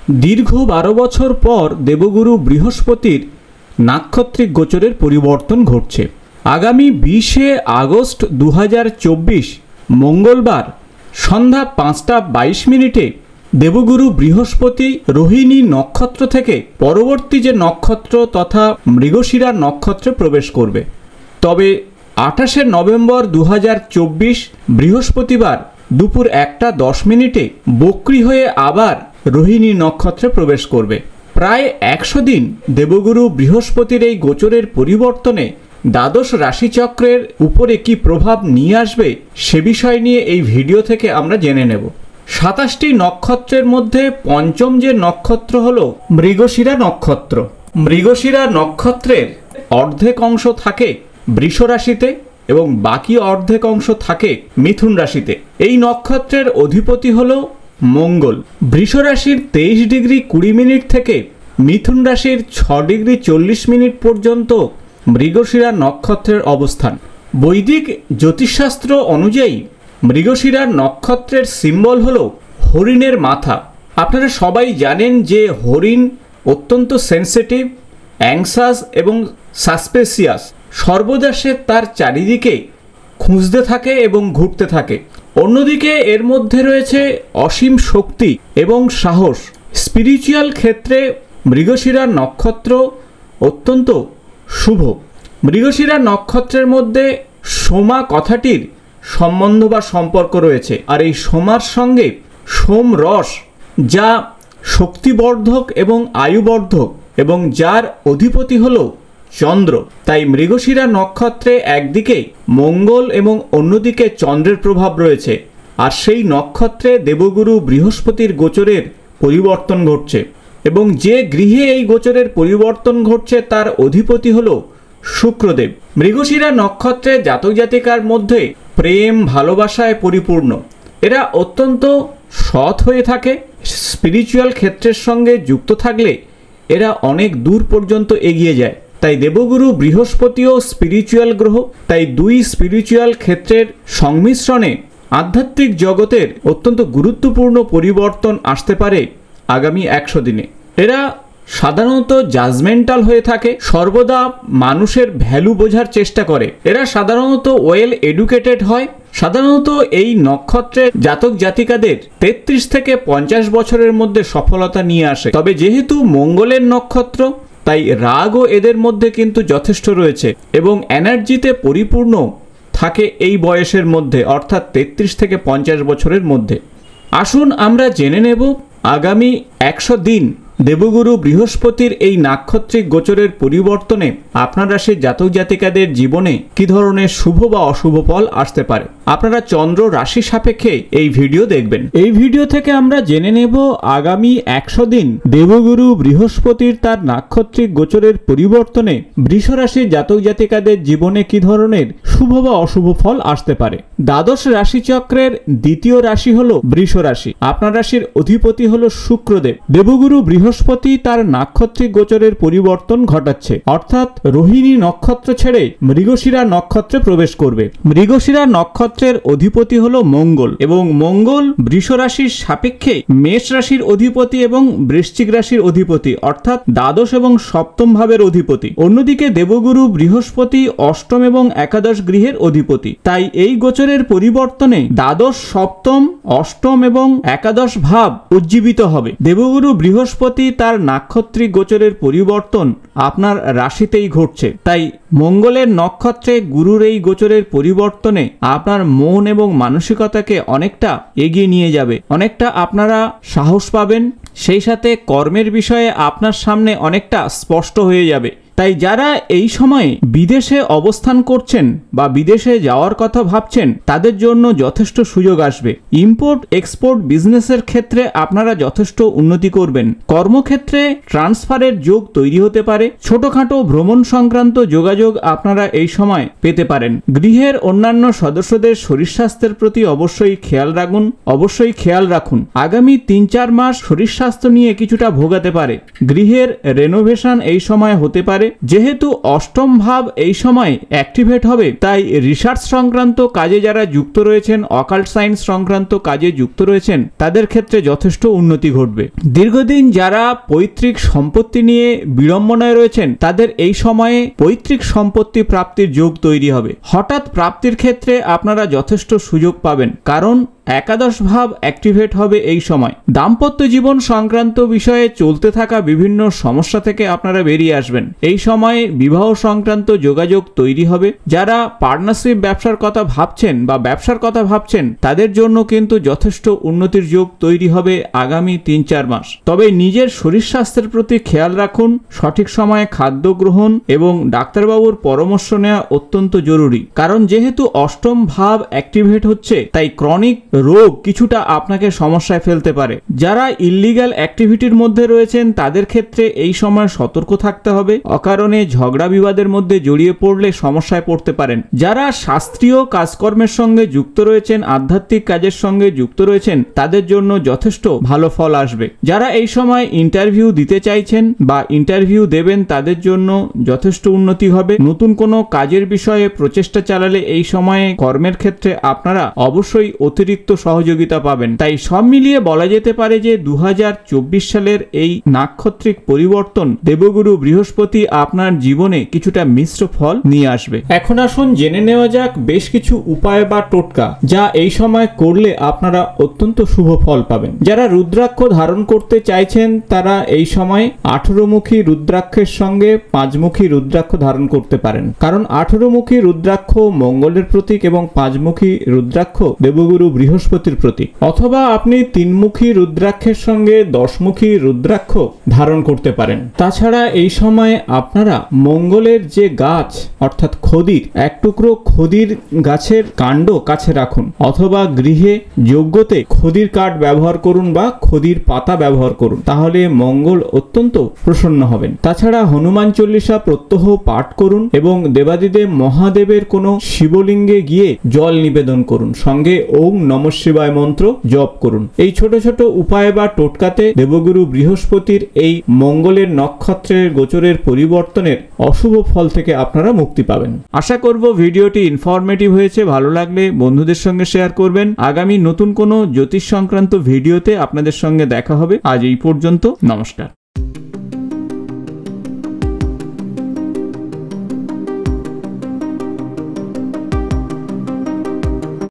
দীর্ঘ 12 বছর পর দেবগুরু বৃহস্পতির নাক্ষত্রিক গোচরের পরিবর্তন ঘটছে। আগামী 20 আগস্ট 2024 মঙ্গলবার সন্ধ্যা 5:22 দেবগুরু বৃহস্পতি রোহিণী নক্ষত্র থেকে পরবর্তী যে নক্ষত্র তথা মৃগশিরা নক্ষত্রে প্রবেশ করবে। তবে 28 নভেম্বর 2024 বৃহস্পতিবার দুপুর 1:10 বক্রী হয়ে আবার রোহিণী নক্ষত্রে প্রবেশ করবে। প্রায় 100 দিন দেবগুরু বৃহস্পতির এই গোচরের পরিবর্তনে দ্বাদশ রাশিচক্রের উপরে কি প্রভাব নিয়ে আসবে সে বিষয় নিয়ে এই ভিডিও থেকে আমরা জেনে নেব। 27টি নক্ষত্রের মধ্যে পঞ্চম যে নক্ষত্র হলো মৃগশিরা নক্ষত্র। মৃগশিরা নক্ষত্রের অর্ধেক অংশ থাকে বৃষ রাশিতে এবং বাকি অর্ধেক অংশ থাকে মিথুন রাশিতে। এই নক্ষত্রের অধিপতি হলো মঙ্গল। বৃষ রাশির 23 ডিগ্রি 20 মিনিট থেকে মিথুন রাশির 6 ডিগ্রি 40 মিনিট পর্যন্ত মৃগশিরা নক্ষত্রের অবস্থান। বৈদিক জ্যোতিষশাস্ত্র অনুযায়ী মৃগশিরা নক্ষত্রের সিম্বল হলো হরিণের মাথা। আপনারা সবাই জানেন যে হরিণ অত্যন্ত সেন্সিটিভ, অ্যাংসাস এবং সাসপেসিয়াস। সর্বদা সে তার চারিদিকে খুঁজতে থাকে এবং ঘুরতে থাকে। অন্যদিকে এর মধ্যে রয়েছে অসীম শক্তি এবং সাহস। স্পিরিচুয়াল ক্ষেত্রে মৃগশিরা নক্ষত্র অত্যন্ত শুভ। মৃগশিরা নক্ষত্রের মধ্যে সোমা কথাটির সম্বন্ধ বা সম্পর্ক রয়েছে। আর এই সোমার সঙ্গে সোম রস, যা শক্তিবর্ধক এবং আয়ুবর্ধক এবং যার অধিপতি হল চন্দ্র। তাই মৃগশিরা নক্ষত্রে একদিকে মঙ্গল এবং অন্যদিকে চন্দ্রের প্রভাব রয়েছে। আর সেই নক্ষত্রে দেবগুরু বৃহস্পতির গোচরের পরিবর্তন ঘটছে এবং যে গৃহে এই গোচরের পরিবর্তন ঘটছে তার অধিপতি হল শুক্রদেব। মৃগশিরা নক্ষত্রে জাতক জাতিকার মধ্যে প্রেম ভালোবাসায় পরিপূর্ণ। এরা অত্যন্ত সৎ হয়ে থাকে। স্পিরিচুয়াল ক্ষেত্রের সঙ্গে যুক্ত থাকলে এরা অনেক দূর পর্যন্ত এগিয়ে যায়। তাই দেবগুরু বৃহস্পতিও স্পিরিচুয়াল গ্রহ। তাই দুই স্পিরিচুয়াল ক্ষেত্রের সংমিশ্রণে আধ্যাত্মিক জগতের অত্যন্ত গুরুত্বপূর্ণ পরিবর্তন আসতে পারে আগামী 100 দিনে। এরা সাধারণত জাজমেন্টাল হয়ে থাকে, সর্বদা মানুষের ভ্যালু বোঝার চেষ্টা করে। এরা সাধারণত ওয়েল এডুকেটেড হয়। সাধারণত এই নক্ষত্রের জাতক জাতিকাদের 33 থেকে 50 বছরের মধ্যে সফলতা নিয়ে আসে। তবে যেহেতু মঙ্গলের নক্ষত্র, তাই রাগও এদের মধ্যে কিন্তু যথেষ্ট রয়েছে এবং এনার্জিতে পরিপূর্ণ থাকে এই বয়সের মধ্যে, অর্থাৎ 33 থেকে 50 বছরের মধ্যে। আসুন আমরা জেনে নেব আগামী 100 দিন দেবগুরু বৃহস্পতির এই নাক্ষত্রিক গোচরের পরিবর্তনে আপনার রাশির জাতক জাতিকাদের জীবনে কি ধরনের শুভ বা অশুভ ফল আসতে পারে। আপনারা চন্দ্র রাশি সাপেক্ষে এই ভিডিও দেখবেন। এই ভিডিও থেকে আমরা জেনে নেব আগামী 100 দিন দেবগুরু বৃহস্পতির তার নাক্ষত্রিক গোচরের পরিবর্তনে বৃষ রাশির জাতক জাতিকাদের জীবনে কি ধরনের শুভ বা অশুভ ফল আসতে পারে। দ্বাদশ রাশিচক্রের দ্বিতীয় রাশি হলো বৃষ রাশি। আপনার রাশির অধিপতি হলো শুক্রদেব। দেবগুরু বৃহস্পতি তার নাক্ষত্রিক গোচরের পরিবর্তন ঘটাচ্ছে, অর্থাৎ রোহিণী নক্ষত্র ছেড়ে মৃগশিরা নক্ষত্রে প্রবেশ করবে। মৃগশিরা নক্ষত্রের অধিপতি হলো মঙ্গল এবং মঙ্গল বৃষ রাশির সাপেক্ষে মেষ রাশির অধিপতি এবং বৃশ্চিক রাশির অধিপতি, অর্থাৎ দ্বাদশ এবং সপ্তম ভাবের অধিপতি। অন্যদিকে দেবগুরু বৃহস্পতি অষ্টম এবং একাদশ গৃহের অধিপতি। তাই এই গোচরের পরিবর্তনে দ্বাদশ, সপ্তম, অষ্টম এবং একাদশ ভাব উজ্জীবিত হবে। দেবগুরু বৃহস্পতি তার নাক্ষত্রিক গোচরের পরিবর্তন আপনার রাশিতেই ঘটছে। তাই মঙ্গলের নক্ষত্রে গুরুর এই গোচরের পরিবর্তনে আপনার মন এবং মানসিকতাকে অনেকটা এগিয়ে নিয়ে যাবে। অনেকটা আপনারা সাহস পাবেন, সেই সাথে কর্মের বিষয়ে আপনার সামনে অনেকটা স্পষ্ট হয়ে যাবে। তাই যারা এই সময়ে বিদেশে অবস্থান করছেন বা বিদেশে যাওয়ার কথা ভাবছেন তাদের জন্য যথেষ্ট সুযোগ আসবে। ইম্পোর্ট এক্সপোর্ট বিজনেসের ক্ষেত্রে আপনারা যথেষ্ট উন্নতি করবেন। কর্মক্ষেত্রে ট্রান্সফারের যোগ তৈরি হতে পারে। ছোটখাটো ভ্রমণ সংক্রান্ত যোগাযোগ আপনারা এই সময় পেতে পারেন। গৃহের অন্যান্য সদস্যদের শরীর স্বাস্থ্যের প্রতি অবশ্যই খেয়াল রাখুন। আগামী 3-4 মাস শরীর স্বাস্থ্য নিয়ে কিছুটা ভোগাতে পারে। গৃহের রেনোভেশন এই সময় হতে পারে। পারে। যেহেতু অষ্টম ভাব এই সময় অ্যাক্টিভেট হবে, তাই রিসার্চ সংক্রান্ত কাজে যারা যুক্ত রয়েছেন, অকাল্ট সায়েন্স সংক্রান্ত কাজে যুক্ত রয়েছেন, তাদের ক্ষেত্রে যথেষ্ট উন্নতি ঘটবে। দীর্ঘদিন যারা পৈতৃক সম্পত্তি নিয়ে বিড়ম্বনায় রয়েছেন, তাদের এই সময়ে পৈতৃক সম্পত্তি প্রাপ্তির যোগ তৈরি হবে। হঠাৎ প্রাপ্তির ক্ষেত্রে আপনারা যথেষ্ট সুযোগ পাবেন, কারণ একাদশ ভাব অ্যাক্টিভেট হবে এই সময়। দাম্পত্য জীবন সংক্রান্ত বিষয়ে চলতে থাকা বিভিন্ন সমস্যা থেকে আপনারা বেরিয়ে আসবেন। এই সময়ে বিবাহ সংক্রান্ত যোগাযোগ তৈরি হবে। যারা পার্টনারশিপ ব্যবসার কথা ভাবছেন বা ব্যবসার কথা ভাবছেন, তাদের জন্য কিন্তু যথেষ্ট উন্নতির যোগ তৈরি হবে আগামী 3-4 মাস। তবে নিজের শরীর স্বাস্থ্যের প্রতি খেয়াল রাখুন, সঠিক সময়ে খাদ্য গ্রহণ এবং ডাক্তারবাবুর পরামর্শ নেওয়া অত্যন্ত জরুরি। কারণ যেহেতু অষ্টম ভাব অ্যাক্টিভেট হচ্ছে, তাই ক্রনিক রোগ কিছুটা আপনাকে সমস্যায় ফেলতে পারে। যারা ইল্লিগাল অ্যাক্টিভিটির মধ্যে রয়েছেন, তাদের ক্ষেত্রে এই সময় সতর্ক থাকতে হবে। অকারণে ঝগড়া বিবাদের মধ্যে জড়িয়ে পড়লে সমস্যায় পড়তে পারেন। যারা শাস্ত্রীয় কাজকর্মের সঙ্গে যুক্ত রয়েছেন, আধ্যাত্মিক কাজের সঙ্গে যুক্ত রয়েছেন, তাদের জন্য যথেষ্ট ভালো ফল আসবে। যারা এই সময় ইন্টারভিউ দিতে চাইছেন বা ইন্টারভিউ দেবেন, তাদের জন্য যথেষ্ট উন্নতি হবে। নতুন কোনো কাজের বিষয়ে প্রচেষ্টা চালালে এই সময়ে কর্মের ক্ষেত্রে আপনারা অবশ্যই অতিরিক্ত সহযোগিতা পাবেন। তাই সব মিলিয়ে বলা যেতে পারে যে 2024 সালের এই নাক্ষত্রিক পরিবর্তন দেবগুরু বৃহস্পতি আপনার জীবনে কিছুটা মিশ্র ফল নিয়ে আসবে। এখন আসুন জেনে নেওয়া যাক বেশ কিছু উপায় বা টোটকা, যা এই সময় করলে আপনারা অত্যন্ত শুভ ফল পাবেন। যারা রুদ্রাক্ষ ধারণ করতে চাইছেন, তারা এই সময় 18মুখী রুদ্রাক্ষের সঙ্গে 5মুখী রুদ্রাক্ষ ধারণ করতে পারেন। কারণ 18মুখী রুদ্রাক্ষ মঙ্গলের প্রতীক এবং 5মুখী রুদ্রাক্ষ দেবগুরু বৃহস্পতির প্রতীক। অথবা আপনি 3মুখী রুদ্রাক্ষের সঙ্গে 10মুখী রুদ্রাক্ষ ধারণ করতে পারেন। তাছাড়া এই সময় আপনারা মঙ্গলের যে গাছ অর্থাৎ খদির, এক টুকরো খদির গাছের কাণ্ড কাছে রাখুন, অথবা গৃহে যজ্ঞতে খদির কাঠ ব্যবহার করুন বা খদির পাতা ব্যবহার করুন, তাহলে মঙ্গল অত্যন্ত প্রসন্ন হবেন। তাছাড়া হনুমান চল্লিশা প্রত্যহ পাঠ করুন এবং দেবাদিদেব মহাদেবের কোনো শিবলিঙ্গে গিয়ে জল নিবেদন করুন, সঙ্গে ওম নমঃ শিবায় মন্ত্র জপ করুন। এই ছোট ছোট উপায় বা টোটকাতে দেবগুরু বৃহস্পতির এই মঙ্গলের নক্ষত্রের গোচরের পরিবর্তনের অশুভ ফল থেকে আপনারা মুক্তি পাবেন। আশা করব ভিডিওটি ইনফরমেটিভ হয়েছে। ভালো লাগলে বন্ধুদের সঙ্গে শেয়ার করবেন। আগামী নতুন কোনো জ্যোতিষ সংক্রান্ত ভিডিওতে আপনাদের সঙ্গে দেখা হবে। আজ এই পর্যন্ত, নমস্কার।